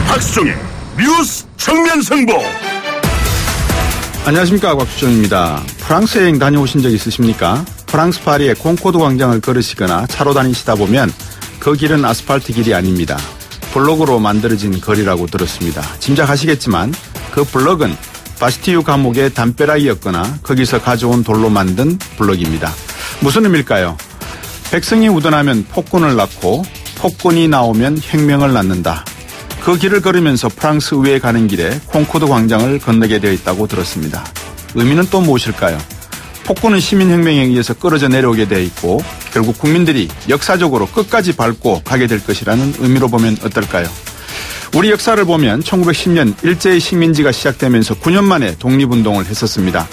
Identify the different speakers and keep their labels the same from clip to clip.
Speaker 1: 박수종의 뉴스 정면 승부.
Speaker 2: 안녕하십니까, 곽수종입니다. 프랑스 여행 다녀오신 적 있으십니까? 프랑스 파리의 콩코드 광장을 걸으시거나 차로 다니시다 보면 그 길은 아스팔트 길이 아닙니다. 블록으로 만들어진 거리라고 들었습니다. 짐작하시겠지만 그 블록은 바스티유 감옥의 담벼락이었거나 거기서 가져온 돌로 만든 블록입니다. 무슨 의미일까요? 백성이 우둔하면 폭군을 낳고 폭군이 나오면 혁명을 낳는다. 그 길을 걸으면서 프랑스 의회에 가는 길에 콩코드 광장을 건너게 되어 있다고 들었습니다. 의미는 또 무엇일까요? 폭군은 시민혁명에 의해서 끌어져 내려오게 되어 있고 결국 국민들이 역사적으로 끝까지 밟고 가게 될 것이라는 의미로 보면 어떨까요? 우리 역사를 보면 1910년 일제의 식민지가 시작되면서 9년 만에 독립운동을 했었습니다.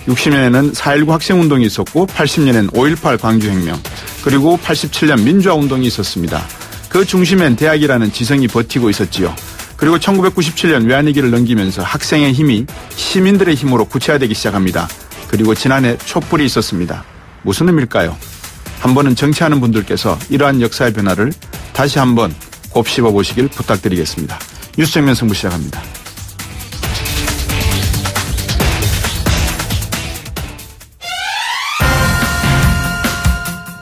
Speaker 2: 60년에는 4.19 학생운동이 있었고 80년에는 5.18 광주혁명 그리고 87년 민주화운동이 있었습니다. 그 중심엔 대학이라는 지성이 버티고 있었지요. 그리고 1997년 외환위기를 넘기면서 학생의 힘이 시민들의 힘으로 구체화되기 시작합니다. 그리고 지난해 촛불이 있었습니다. 무슨 의미일까요? 한 번은 정치하는 분들께서 이러한 역사의 변화를 다시 한번 곱씹어 보시길 부탁드리겠습니다. 뉴스 정면 승부 시작합니다.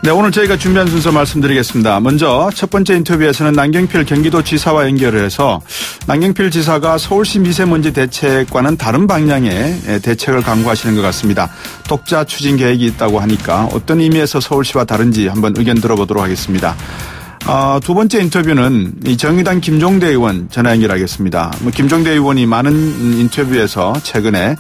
Speaker 2: 네, 오늘 저희가 준비한 순서 말씀드리겠습니다. 먼저 첫 번째 인터뷰에서는 남경필 경기도지사와 연결을 해서 남경필 지사가 서울시 미세먼지 대책과는 다른 방향의 대책을 강구하시는 것 같습니다. 독자 추진 계획이 있다고 하니까 어떤 의미에서 서울시와 다른지 한번 의견 들어보도록 하겠습니다. 두 번째 인터뷰는 이 정의당 김종대 의원 전화 연결하겠습니다. 김종대 의원이 많은 인터뷰에서 최근에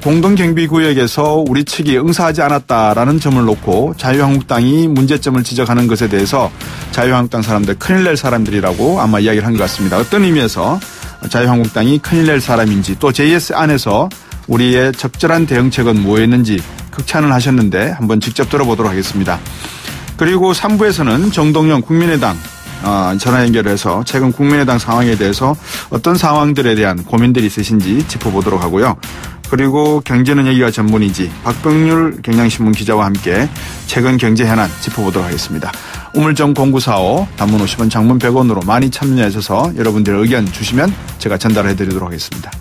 Speaker 2: 공동경비구역에서 우리 측이 응사하지 않았다라는 점을 놓고 자유한국당이 문제점을 지적하는 것에 대해서 자유한국당 사람들 큰일 낼 사람들이라고 아마 이야기를 한 것 같습니다. 어떤 의미에서 자유한국당이 큰일 낼 사람인지 또 JS 안에서 우리의 적절한 대응책은 뭐였는지 극찬을 하셨는데 한번 직접 들어보도록 하겠습니다. 그리고 3부에서는 정동영 국민의당 전화 연결해서 최근 국민의당 상황에 대해서 어떤 상황들에 대한 고민들이 있으신지 짚어보도록 하고요. 그리고 경제는 여기가 전문이지 박병률 경향신문 기자와 함께 최근 경제 현안 짚어보도록 하겠습니다. 우물정 0945 단문 50원 장문 100원으로 많이 참여해 주셔서 여러분들 의견 주시면 제가 전달해 드리도록 하겠습니다.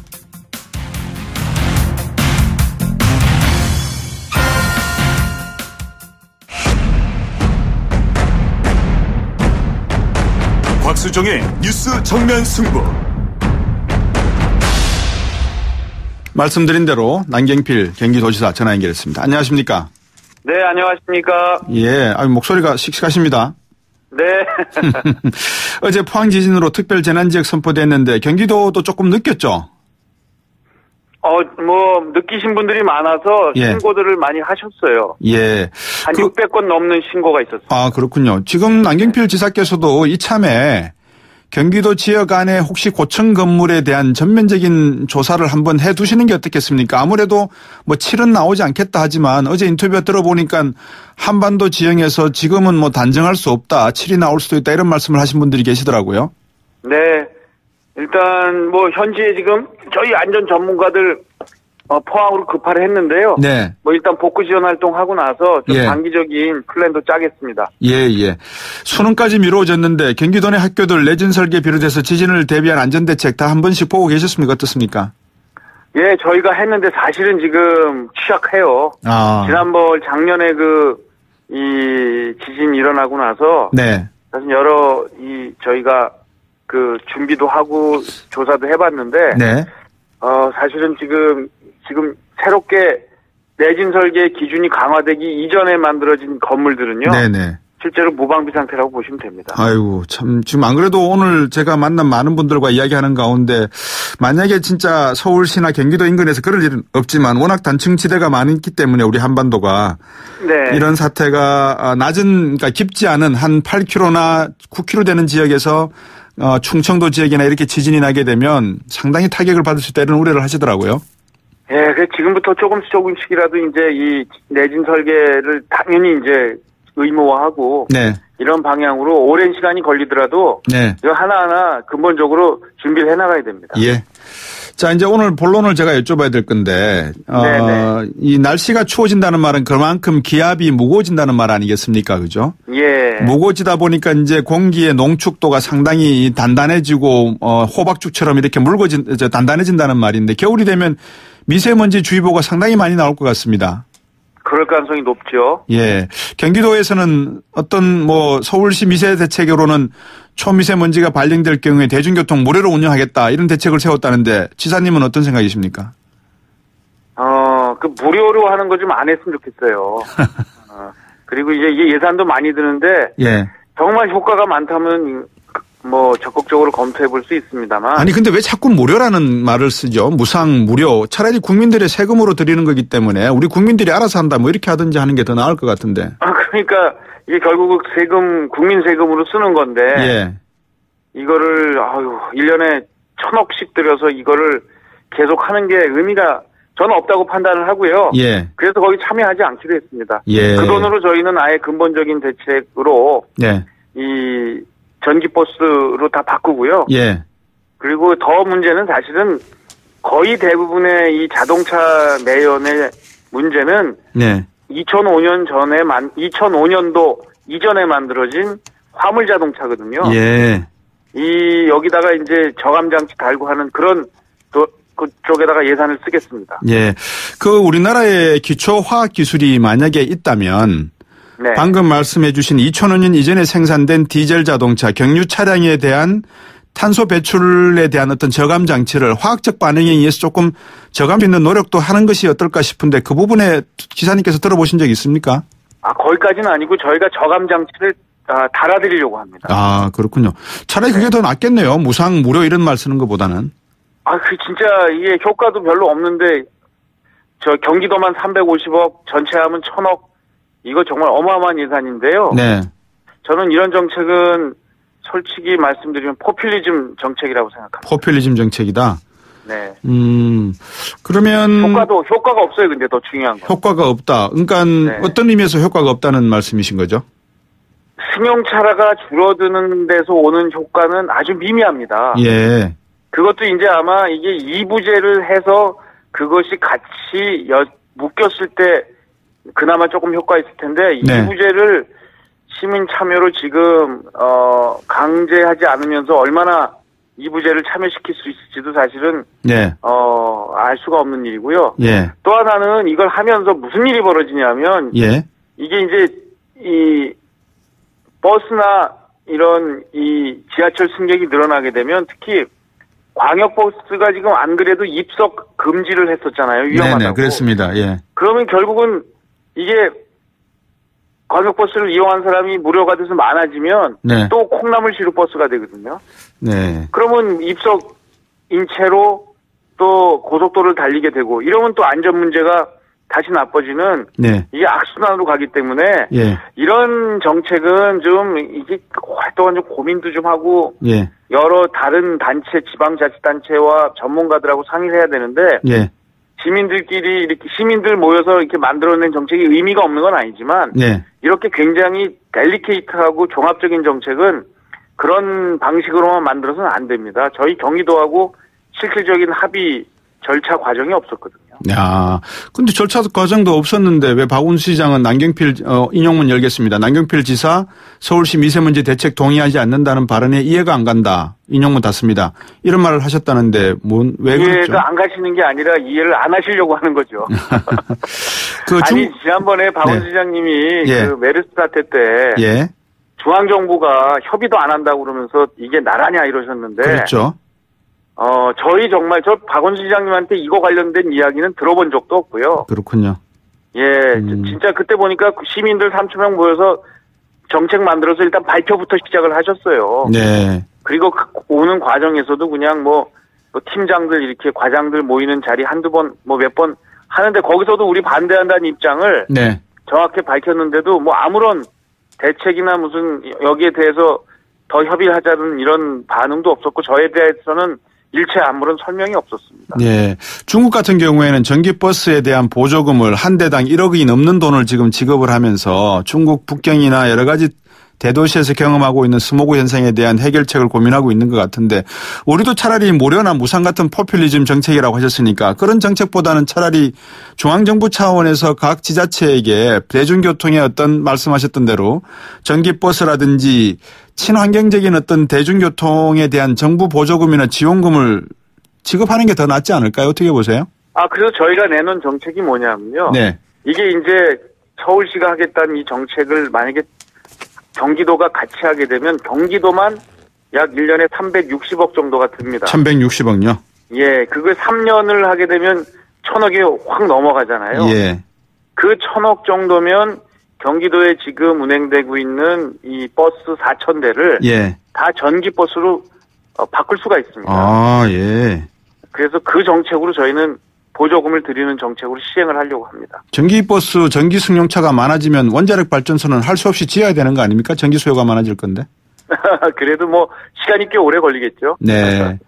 Speaker 1: 박수종의 뉴스 정면 승부.
Speaker 2: 말씀드린 대로 남경필 경기도지사 전화 연결했습니다. 안녕하십니까?
Speaker 3: 네, 안녕하십니까?
Speaker 2: 예, 목소리가 씩씩하십니다.
Speaker 3: 네.
Speaker 2: 어제 포항 지진으로 특별 재난지역 선포됐는데 경기도도 조금 느꼈죠?
Speaker 3: 느끼신 분들이 많아서 신고들을 많이 하셨어요.
Speaker 2: 예.
Speaker 3: 한 600건 넘는 신고가 있었어요.
Speaker 2: 아, 그렇군요. 지금 남경필 지사께서도 이참에 경기도 지역 안에 혹시 고층 건물에 대한 전면적인 조사를 한번 해 두시는 게 어떻겠습니까? 아무래도 7은 나오지 않겠다 하지만 어제 인터뷰 들어보니까 한반도 지형에서 지금은 단정할 수 없다. 7이 나올 수도 있다. 이런 말씀을 하신 분들이 계시더라고요.
Speaker 3: 네. 일단 현지에 지금 저희 안전 전문가들 포항으로 급파를 했는데요.
Speaker 2: 네.
Speaker 3: 일단 복구 지원 활동하고 나서 좀 단기적인 플랜도 짜겠습니다.
Speaker 2: 예. 수능까지 미뤄졌는데 경기도 내 학교들 내진 설계 비롯해서 지진을 대비한 안전대책 다 한 번씩 보고 계셨습니까? 어떻습니까?
Speaker 3: 예, 저희가 했는데 사실은 지금 취약해요. 지난번 작년에 이 지진 일어나고 나서. 네. 사실 저희가 준비도 하고 조사도 해봤는데. 네. 사실은 지금 새롭게 내진 설계 기준이 강화되기 이전에 만들어진 건물들은요. 네네. 실제로 무방비 상태라고 보시면 됩니다.
Speaker 2: 아이고, 참, 지금 안 그래도 오늘 제가 만난 많은 분들과 이야기하는 가운데 만약에 진짜 서울시나 경기도 인근에서 그럴 일은 없지만 워낙 단층 지대가 많기 때문에 우리 한반도가. 네. 이런 사태가 그러니까 깊지 않은 한 8km나 9km 되는 지역에서 충청도 지역이나 이렇게 지진이 나게 되면 상당히 타격을 받을 수 있다 이런 우려를 하시더라고요.
Speaker 3: 예, 지금부터 조금씩이라도 이제 이 내진 설계를 당연히 이제 의무화하고. 네. 이런 방향으로 오랜 시간이 걸리더라도. 네. 이거 하나하나 근본적으로 준비를 해나가야 됩니다.
Speaker 2: 예. 자, 이제 오늘 본론을 제가 여쭤봐야 될 건데, 이 날씨가 추워진다는 말은 그만큼 기압이 무거워진다는 말 아니겠습니까? 그죠?
Speaker 3: 예.
Speaker 2: 무거워지다 보니까 이제 공기의 농축도가 상당히 단단해지고, 호박죽처럼 이렇게 단단해진다는 말인데, 겨울이 되면 미세먼지 주의보가 상당히 많이 나올 것 같습니다.
Speaker 3: 그럴 가능성이 높죠.
Speaker 2: 예. 경기도에서는 어떤 서울시 미세 대책으로는 초미세먼지가 발생될 경우에 대중교통 무료로 운영하겠다 이런 대책을 세웠다는데 지사님은 어떤 생각이십니까?
Speaker 3: 무료로 하는 거 좀 안 했으면 좋겠어요. 그리고 이게 예산도 많이 드는데.
Speaker 2: 예.
Speaker 3: 정말 효과가 많다면 적극적으로 검토해 볼 수 있습니다만.
Speaker 2: 아니 근데 왜 자꾸 무료라는 말을 쓰죠? 무상, 무료. 차라리 국민들의 세금으로 드리는 거기 때문에 우리 국민들이 알아서 한다 이렇게 하든지 하는 게 더 나을 것 같은데.
Speaker 3: 그러니까 이게 결국 국민 세금으로 쓰는 건데.
Speaker 2: 예.
Speaker 3: 이거를 1년에 1,000억씩 들여서 이거를 계속 하는 게 의미가 저는 없다고 판단을 하고요.
Speaker 2: 예.
Speaker 3: 그래서 거기 참여하지 않기로 했습니다.
Speaker 2: 예.
Speaker 3: 그 돈으로 저희는 아예 근본적인 대책으로
Speaker 2: 예.
Speaker 3: 이 전기버스로 다 바꾸고요.
Speaker 2: 예.
Speaker 3: 그리고 더 문제는 사실은 거의 대부분의 이 자동차 매연의 문제는
Speaker 2: 네.
Speaker 3: 2005년도 이전에 만들어진 화물 자동차거든요.
Speaker 2: 예.
Speaker 3: 여기다가 이제 저감 장치 달고 하는 그런 그쪽에다가 예산을 쓰겠습니다.
Speaker 2: 예. 우리나라의 기초 화학 기술이 만약에 있다면
Speaker 3: 네.
Speaker 2: 방금 말씀해 주신 2005년 이전에 생산된 디젤 자동차, 경유 차량에 대한 탄소 배출에 대한 어떤 저감 장치를 화학적 반응에 의해서 조금 저감 있는 노력도 하는 것이 어떨까 싶은데 그 부분에 기사님께서 들어보신 적 있습니까?
Speaker 3: 거기까지는 아니고 저희가 저감 장치를 달아드리려고 합니다.
Speaker 2: 아, 그렇군요. 차라리 그게 더 낫겠네요. 무상, 무료 이런 말 쓰는 것보다는.
Speaker 3: 진짜 이게 효과도 별로 없는데 저 경기도만 350억, 전체 하면 1,000억. 이거 정말 어마어마한 예산인데요.
Speaker 2: 네.
Speaker 3: 저는 이런 정책은 솔직히 말씀드리면 포퓰리즘 정책이라고 생각합니다.
Speaker 2: 포퓰리즘 정책이다?
Speaker 3: 네.
Speaker 2: 그러면.
Speaker 3: 효과가 없어요, 근데 더 중요한 건.
Speaker 2: 효과가 없다. 그러니까 네. 어떤 의미에서 효과가 없다는 말씀이신 거죠?
Speaker 3: 승용차가 줄어드는 데서 오는 효과는 아주 미미합니다.
Speaker 2: 예.
Speaker 3: 그것도 이제 아마 이게 이부제를 해서 그것이 같이 묶였을 때 그나마 조금 효과 있을 텐데 네. 이부제를 시민 참여로 지금 강제하지 않으면서 얼마나 이부제를 참여시킬 수 있을지도 사실은
Speaker 2: 네.
Speaker 3: 알 수가 없는 일이고요.
Speaker 2: 예.
Speaker 3: 또 하나는 이걸 하면서 무슨 일이 벌어지냐면
Speaker 2: 예.
Speaker 3: 이게 이제 이 버스나 이런 이 지하철 승객이 늘어나게 되면 특히 광역버스가 지금 안 그래도 입석 금지를 했었잖아요. 위험하다고.
Speaker 2: 네네, 그렇습니다. 예.
Speaker 3: 그러면 결국은 이게 광역버스를 이용한 사람이 무료가 돼서 많아지면
Speaker 2: 네.
Speaker 3: 또 콩나물 시루 버스가 되거든요.
Speaker 2: 네.
Speaker 3: 그러면 입석인 채로 또 고속도로를 달리게 되고 이러면 또 안전 문제가 다시 나빠지는
Speaker 2: 네.
Speaker 3: 이게 악순환으로 가기 때문에
Speaker 2: 예.
Speaker 3: 이런 정책은 좀 이게 활동한 좀 고민도 좀 하고
Speaker 2: 예.
Speaker 3: 여러 다른 단체, 지방자치단체와 전문가들하고 상의를 해야 되는데
Speaker 2: 예.
Speaker 3: 시민들끼리 이렇게 시민들 모여서 이렇게 만들어낸 정책이 의미가 없는 건 아니지만
Speaker 2: 예.
Speaker 3: 이렇게 굉장히 델리케이트하고 종합적인 정책은 그런 방식으로만 만들어서는 안 됩니다. 저희 경기도하고 실질적인 합의 절차 과정이 없었거든요.
Speaker 2: 야, 근데 절차 과정도 없었는데 왜 박원순 시장은 남경필 인용문 열겠습니다. 남경필 지사 서울시 미세먼지 대책 동의하지 않는다는 발언에 이해가 안 간다. 인용문 닫습니다. 이런 말을 하셨다는데 왜 그랬죠?
Speaker 3: 이해가 안 가시는 게 아니라 이해를 안 하시려고 하는 거죠. 아니 지난번에 박원순 시장님이
Speaker 2: 예.
Speaker 3: 그 메르스 사태 때
Speaker 2: 예.
Speaker 3: 중앙정부가 협의도 안 한다고 그러면서 이게 나라냐 이러셨는데
Speaker 2: 그렇죠.
Speaker 3: 저희 정말 박원순 시장님한테 이거 관련된 이야기는 들어본 적도 없고요.
Speaker 2: 그렇군요.
Speaker 3: 예, 진짜 그때 보니까 시민들 3,000명 모여서 정책 만들어서 일단 발표부터 시작을 하셨어요.
Speaker 2: 네.
Speaker 3: 그리고 오는 과정에서도 그냥 뭐 팀장들 이렇게 과장들 모이는 자리 한두 번, 몇 번 하는데 거기서도 우리 반대한다는 입장을
Speaker 2: 네.
Speaker 3: 정확히 밝혔는데도 뭐 아무런 대책이나 무슨 여기에 대해서 더 협의하자는 이런 반응도 없었고 저에 대해서는 일체 아무런 설명이 없었습니다.
Speaker 2: 네. 중국 같은 경우에는 전기버스에 대한 보조금을 한 대당 1억이 넘는 돈을 지금 지급을 하면서 중국 북경이나 여러 가지 대도시에서 경험하고 있는 스모그 현상에 대한 해결책을 고민하고 있는 것 같은데 우리도 차라리 무료나 무상 같은 포퓰리즘 정책이라고 하셨으니까 그런 정책보다는 차라리 중앙정부 차원에서 각 지자체에게 대중교통의 어떤 말씀하셨던 대로 전기버스라든지 친환경적인 어떤 대중교통에 대한 정부 보조금이나 지원금을 지급하는 게 더 낫지 않을까요? 어떻게 보세요?
Speaker 3: 그래서 저희가 내놓은 정책이 뭐냐면요.
Speaker 2: 네.
Speaker 3: 이게 이제 서울시가 하겠다는 이 정책을 만약에 경기도가 같이 하게 되면 경기도만 약 1년에 360억 정도가 듭니다.
Speaker 2: 360억요?
Speaker 3: 예, 그걸 3년을 하게 되면 1,000억이 확 넘어가잖아요.
Speaker 2: 예.
Speaker 3: 그 1,000억 정도면 경기도에 지금 운행되고 있는 이 버스 4,000대를
Speaker 2: 예.
Speaker 3: 다 전기버스로 바꿀 수가 있습니다.
Speaker 2: 예.
Speaker 3: 그래서 그 정책으로 저희는 보조금을 드리는 정책으로 시행을 하려고 합니다.
Speaker 2: 전기버스, 전기승용차가 많아지면 원자력 발전소는 할 수 없이 지어야 되는 거 아닙니까? 전기 수요가 많아질 건데.
Speaker 3: 그래도 뭐 시간이 꽤 오래 걸리겠죠.
Speaker 2: 네.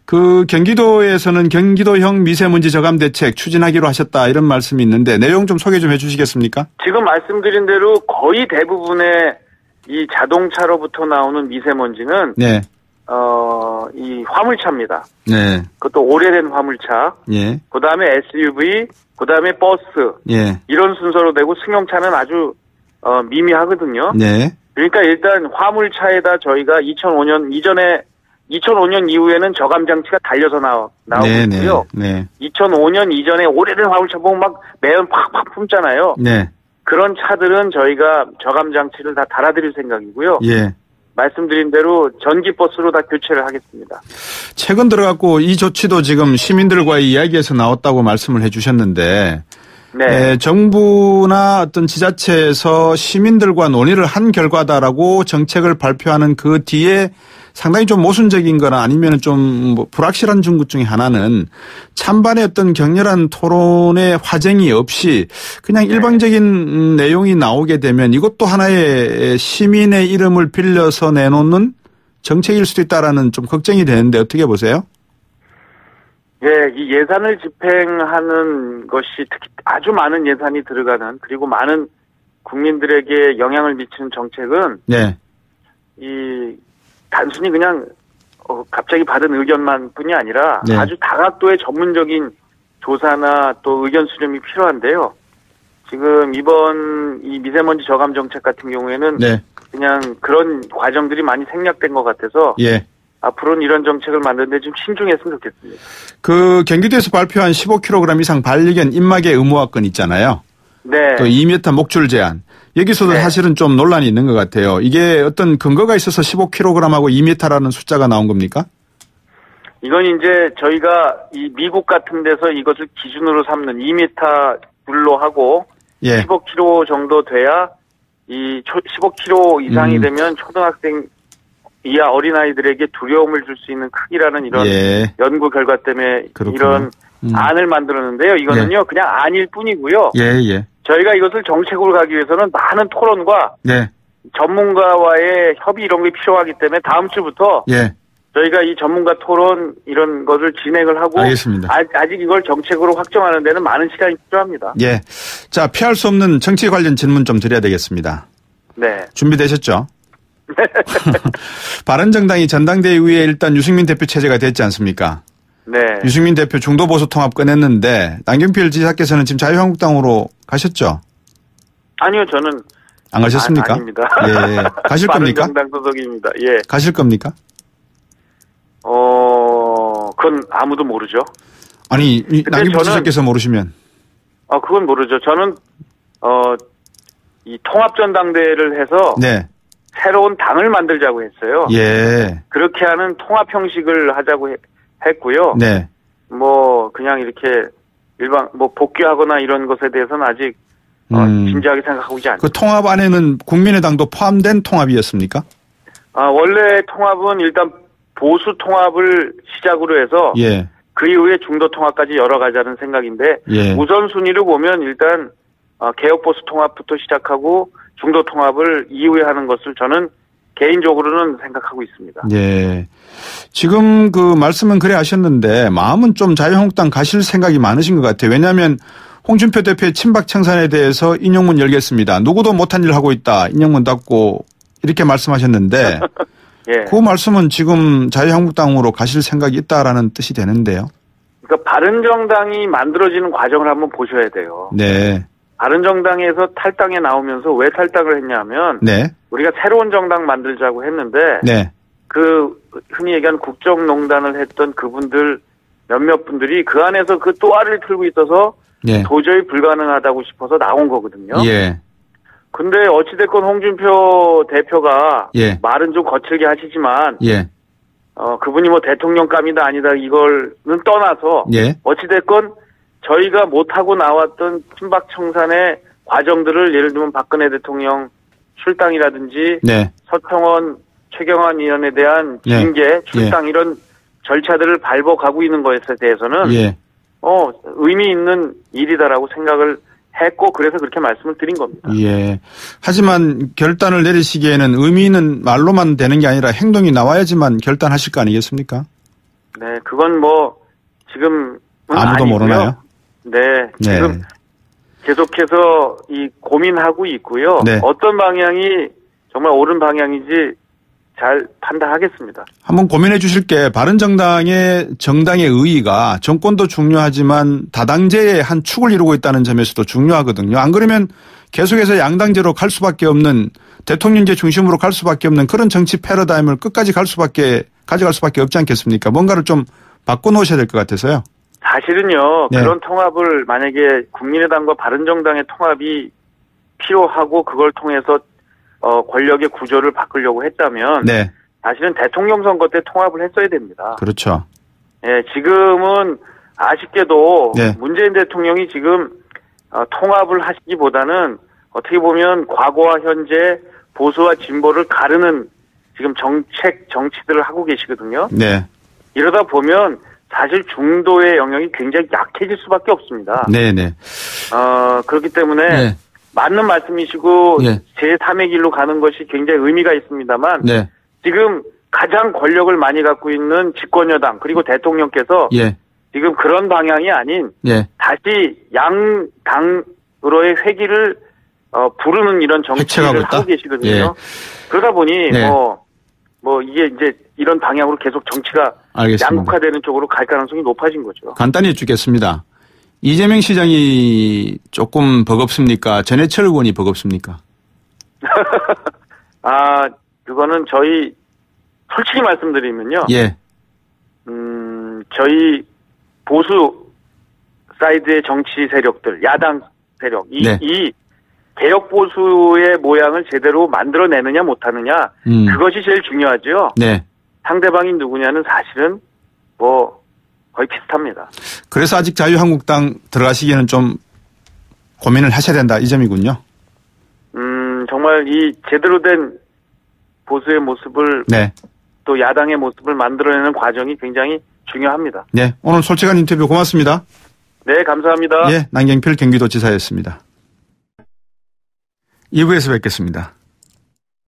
Speaker 2: 그 경기도에서는 경기도형 미세먼지 저감 대책 추진하기로 하셨다 이런 말씀이 있는데 내용 좀 소개 좀 해 주시겠습니까?
Speaker 3: 지금 말씀드린 대로 거의 대부분의 이 자동차로부터 나오는 미세먼지는
Speaker 2: 네.
Speaker 3: 이 화물차입니다.
Speaker 2: 네.
Speaker 3: 그것도 오래된 화물차.
Speaker 2: 예.
Speaker 3: 그다음에 SUV, 그다음에 버스. 예. 이런 순서로 되고 승용차는 아주 미미하거든요.
Speaker 2: 네.
Speaker 3: 그러니까 일단 화물차에다 저희가 2005년 이후에는 저감 장치가 달려서 나오고 있고요. 네. 2005년 이전에 오래된 화물차 보면 막 매연 팍팍 품잖아요. 네. 그런 차들은 저희가 저감 장치를 다 달아드릴 생각이고요. 예. 말씀드린 대로 전기버스로 다 교체를 하겠습니다.
Speaker 2: 최근 들어갖고 이 조치도 지금 시민들과의 이야기에서 나왔다고 말씀을 해 주셨는데 네. 정부나 어떤 지자체에서 시민들과 논의를 한 결과다라고 정책을 발표하는 그 뒤에 상당히 좀 모순적인 거나 아니면 좀 뭐 불확실한 증거 중에 하나는 찬반의 어떤 격렬한 토론의 화쟁이 없이 그냥 일방적인 내용이 나오게 되면 이것도 하나의 시민의 이름을 빌려서 내놓는 정책일 수도 있다라는 좀 걱정이 되는데 어떻게 보세요?
Speaker 3: 예, 이 예산을 집행하는 것이 특히 아주 많은 예산이 들어가는 그리고 많은 국민들에게 영향을 미치는 정책은 네. 이 단순히 그냥 갑자기 받은 의견만 뿐이 아니라 네. 아주 다각도의 전문적인 조사나 또 의견 수렴이 필요한데요. 지금 이번 이 미세먼지 저감 정책 같은 경우에는 네. 그냥 그런 과정들이 많이 생략된 것 같아서 예. 앞으로는 이런 정책을 만드는데 좀 신중했으면 좋겠습니다. 그
Speaker 2: 경기도에서 발표한 15kg 이상 반려견 입마개 의무화권 있잖아요. 네. 또 2m 목줄 제한. 여기서도 네. 사실은 좀 논란이 있는 것 같아요. 이게 어떤 근거가 있어서 15kg하고 2m라는 숫자가 나온 겁니까?
Speaker 3: 이건 이제 저희가 이 미국 같은 데서 이것을 기준으로 삼는 2m 불로 하고 예. 15kg 정도 돼야 이 15kg 이상이 되면 초등학생 이하 어린아이들에게 두려움을 줄 수 있는 크기라는 이런 예. 연구 결과 때문에 그렇구나. 이런 안을 만들었는데요. 이거는요. 예. 그냥 안일 뿐이고요. 예. 저희가 이것을 정책으로 가기 위해서는 많은 토론과 네. 전문가와의 협의 이런 게 필요하기 때문에 다음 주부터 예. 저희가 이 전문가 토론 이런 것을 진행을 하고 알겠습니다. 아직 이걸 정책으로 확정하는 데는 많은 시간이 필요합니다.
Speaker 2: 예. 자, 피할 수 없는 정치 관련 질문 좀 드려야 되겠습니다. 네. 준비되셨죠? 바른정당이 전당대회 이후에 일단 유승민 대표 체제가 됐지 않습니까? 네. 유승민 대표 중도보수 통합 꺼냈는데 남경필 지사께서는 지금 자유한국당으로 가셨죠?
Speaker 3: 아니요, 저는
Speaker 2: 안 가셨습니까?
Speaker 3: 아닙니다.
Speaker 2: 예. 가실 겁니까?
Speaker 3: 바른정당 소속입니다. 예.
Speaker 2: 가실 겁니까?
Speaker 3: 그건 아무도 모르죠.
Speaker 2: 아니, 남경필 지사께서 모르시면?
Speaker 3: 그건 모르죠. 저는 이 통합전당대회를 해서 네. 새로운 당을 만들자고 했어요. 예. 그렇게 하는 통합 형식을 하자고 했고요. 네. 뭐 그냥 이렇게 뭐 복귀하거나 이런 것에 대해서는 아직 진지하게 생각하고 있지 않습니다.
Speaker 2: 그 통합 안에는 국민의당도 포함된 통합이었습니까?
Speaker 3: 원래 통합은 일단 보수 통합을 시작으로 해서 예. 그 이후에 중도 통합까지 열어가자는 생각인데 예. 우선순위로 보면 일단 개혁 보수 통합부터 시작하고 중도 통합을 이후에 하는 것을 저는 개인적으로는 생각하고 있습니다.
Speaker 2: 예. 지금 그 말씀은 그래 하셨는데 마음은 좀 자유한국당 가실 생각이 많으신 것 같아요. 왜냐하면 홍준표 대표의 친박 청산에 대해서 인용문 열겠습니다. 누구도 못한 일 하고 있다. 인용문 닫고 이렇게 말씀하셨는데
Speaker 3: 예.
Speaker 2: 그 말씀은 지금 자유한국당으로 가실 생각이 있다라는 뜻이 되는데요.
Speaker 3: 그러니까 바른정당이 만들어지는 과정을 한번 보셔야 돼요.
Speaker 2: 네.
Speaker 3: 바른정당에서 탈당에 나오면서 왜 탈당을 했냐면
Speaker 2: 네.
Speaker 3: 우리가 새로운 정당 만들자고 했는데
Speaker 2: 네.
Speaker 3: 그 흔히 얘기하는 국정농단을 했던 그분들 몇몇 분들이 그 안에서 그 또아를 틀고 있어서
Speaker 2: 예.
Speaker 3: 도저히 불가능하다고 싶어서 나온 거거든요.
Speaker 2: 예.
Speaker 3: 근데 어찌됐건 홍준표 대표가
Speaker 2: 예.
Speaker 3: 말은 좀 거칠게 하시지만
Speaker 2: 예.
Speaker 3: 그분이 뭐 대통령감이다 아니다 이걸는 떠나서
Speaker 2: 예.
Speaker 3: 어찌됐건 저희가 못하고 나왔던 친박청산의 과정들을 예를 들면 박근혜 대통령 출당이라든지
Speaker 2: 네.
Speaker 3: 서청원 최경환 의원에 대한
Speaker 2: 네.
Speaker 3: 징계 출당 이런 절차들을 밟아가고 있는 것에 대해서는
Speaker 2: 예.
Speaker 3: 의미 있는 일이다라고 생각을 했고 그래서 그렇게 말씀을 드린 겁니다.
Speaker 2: 예. 하지만 결단을 내리시기에는 의미 있는 말로만 되는 게 아니라 행동이 나와야지만 결단하실 거 아니겠습니까?
Speaker 3: 네, 그건 뭐 지금
Speaker 2: 아무도
Speaker 3: 아니고요.
Speaker 2: 모르나요?
Speaker 3: 네,
Speaker 2: 네.
Speaker 3: 지금 계속해서 이 고민하고 있고요.
Speaker 2: 네.
Speaker 3: 어떤 방향이 정말 옳은 방향인지 잘 판단하겠습니다.
Speaker 2: 한번 고민해 주실 게 바른정당의 정당의 의의가 정권도 중요하지만 다당제의 한 축을 이루고 있다는 점에서도 중요하거든요. 안 그러면 계속해서 양당제로 갈 수밖에 없는 대통령제 중심으로 갈 수밖에 없는 그런 정치 패러다임을 끝까지 가져갈 수밖에 없지 않겠습니까? 뭔가를 좀 바꿔놓으셔야 될 것 같아서요.
Speaker 3: 사실은요.
Speaker 2: 네.
Speaker 3: 그런 통합을 만약에 국민의당과 바른정당의 통합이 필요하고 그걸 통해서 권력의 구조를 바꾸려고 했다면
Speaker 2: 네.
Speaker 3: 사실은 대통령 선거 때 통합을 했어야 됩니다.
Speaker 2: 그렇죠.
Speaker 3: 예, 지금은 아쉽게도
Speaker 2: 네.
Speaker 3: 문재인 대통령이 지금 통합을 하시기보다는 어떻게 보면 과거와 현재 보수와 진보를 가르는 지금 정치들을 하고 계시거든요.
Speaker 2: 네.
Speaker 3: 이러다 보면 사실 중도의 영역이 굉장히 약해질 수밖에 없습니다.
Speaker 2: 네네.
Speaker 3: 그렇기 때문에
Speaker 2: 네.
Speaker 3: 맞는 말씀이시고
Speaker 2: 네.
Speaker 3: 제3의 길로 가는 것이 굉장히 의미가 있습니다만
Speaker 2: 네.
Speaker 3: 지금 가장 권력을 많이 갖고 있는 집권여당 그리고 대통령께서
Speaker 2: 예.
Speaker 3: 지금 그런 방향이 아닌
Speaker 2: 예.
Speaker 3: 다시 양당으로의 회기를 부르는 이런
Speaker 2: 해체하고
Speaker 3: 정치를
Speaker 2: 있다?
Speaker 3: 하고 계시거든요.
Speaker 2: 예.
Speaker 3: 그러다 보니
Speaker 2: 네.
Speaker 3: 이게 이제 이런 방향으로 계속 정치가
Speaker 2: 알겠습니다.
Speaker 3: 양극화되는 쪽으로 갈 가능성이 높아진 거죠.
Speaker 2: 간단히 여쭙겠습니다. 이재명 시장이 조금 버겁습니까? 전해철 의원이 버겁습니까?
Speaker 3: 그거는 저희 솔직히 말씀드리면요.
Speaker 2: 예.
Speaker 3: 저희 보수 사이드의 정치 세력들, 야당 세력,
Speaker 2: 네.
Speaker 3: 이 개혁 보수의 모양을 제대로 만들어내느냐 못하느냐 그것이 제일 중요하죠.
Speaker 2: 네.
Speaker 3: 상대방이 누구냐는 사실은 거의 비슷합니다.
Speaker 2: 그래서 아직 자유한국당 들어가시기에는 좀 고민을 하셔야 된다 이 점이군요.
Speaker 3: 정말 이 제대로 된 보수의 모습을
Speaker 2: 네.
Speaker 3: 또 야당의 모습을 만들어내는 과정이 굉장히 중요합니다.
Speaker 2: 네. 오늘 솔직한 인터뷰 고맙습니다.
Speaker 3: 네, 감사합니다.
Speaker 2: 예, 남경필 경기도지사였습니다. 2부에서 뵙겠습니다.